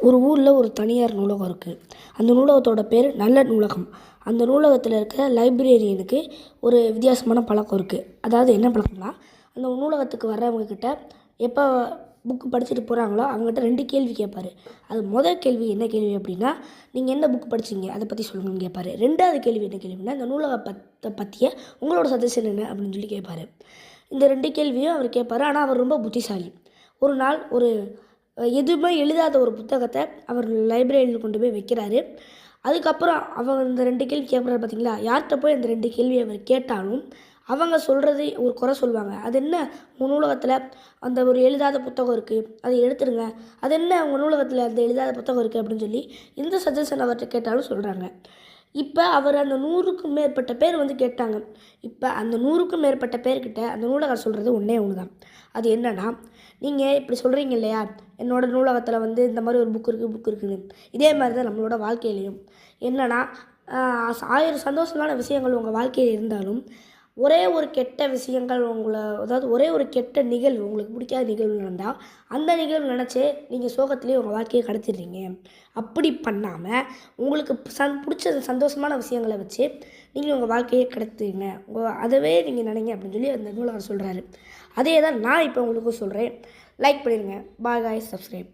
ஒரு ஊரில் ஒரு தனியார் நூலகம் இருக்குது. அந்த நூலகத்தோட பேர் நல்ல நூலகம். அந்த நூலகத்தில் இருக்கிற லைப்ரரியனுக்கு ஒரு வித்தியாசமான பழக்கம் இருக்குது. அதாவது என்ன பழக்கம்னா, அந்த நூலகத்துக்கு வர்றவங்கக்கிட்ட எப்போ புக்கு படிச்சுட்டு போகிறாங்களோ அவங்ககிட்ட 2 கேள்வி கேட்பார். அது முதல் கேள்வி என்ன கேள்வி அப்படின்னா, நீங்கள் என்ன புக்கு படிச்சிங்க அதை பற்றி சொல்லுங்கன்னு கேட்பார். 2வது கேள்வி என்ன கேள்வின்னா, இந்த நூலகத்தை பற்றிய உங்களோட சஜஷன் என்ன அப்படின்னு சொல்லி கேட்பார். இந்த 2 கேள்வியும் அவர் கேட்பார். ஆனால் அவர் ரொம்ப புத்திசாலி. ஒரு நாள் எதுவுமே எழுதாத ஒரு புத்தகத்தை அவர் லைப்ரரியில் கொண்டு போய் வைக்கிறாரு. அதுக்கப்புறம் அவங்க இந்த 2 கேள்வி கேட்குறாரு பார்த்தீங்களா, யார்கிட்ட போய் அந்த 2 கேள்வி அவர் கேட்டாலும் அவங்க சொல்கிறது ஒரு குறை சொல்லுவாங்க. அது என்ன உங்கள் நூலகத்தில் அந்த ஒரு எழுதாத புத்தகம் இருக்குது, அதை எடுத்துடுங்க. அது என்ன உங்கள் நூலகத்தில் அந்த எழுதாத புத்தகம் இருக்குது அப்படின்னு சொல்லி எந்த சஜஷன் அவர்கிட்ட கேட்டாலும் சொல்கிறாங்க. இப்போ அவர் அந்த 100க்கும் மேற்பட்ட பேர் கேட்டாங்க. இப்போ அந்த 100க்கும் மேற்பட்ட பேர்கிட்ட அந்த நூலகர் சொல்கிறது ஒன்றே ஒன்று தான். அது என்னன்னா, நீங்கள் இப்படி சொல்கிறீங்க இல்லையா, என்னோடய நூலகத்தில் இந்த மாதிரி ஒரு புக் இருக்குதுன்னு. இதே மாதிரி தான் நம்மளோட வாழ்க்கையிலையும் என்னென்னா, 1000 சந்தோஷமான விஷயங்கள் உங்கள் வாழ்க்கையில் இருந்தாலும் ஒரே ஒரு கெட்ட விஷயங்கள் அதாவது ஒரே ஒரு கெட்ட நிகழ்வு உங்களுக்கு பிடிக்காத நிகழ்வு நடந்தால் அந்த நிகழ்வு நினச்சி நீங்கள் சோகத்திலே உங்கள் வாழ்க்கையை கடத்திடுறீங்க. அப்படி பண்ணாமல் உங்களுக்கு பிடிச்ச சந்தோஷமான விஷயங்களை வச்சு நீங்கள் உங்கள் வாழ்க்கையை கடத்துங்க. அதவே நீங்கள் நினைங்க அப்படின்னு சொல்லி அந்த நூலகர் சொல்கிறாரு. அதே தான் நான் இப்போ உங்களுக்கு சொல்கிறேன். லைக் பண்ணிடுங்க. Bye guys, subscribe.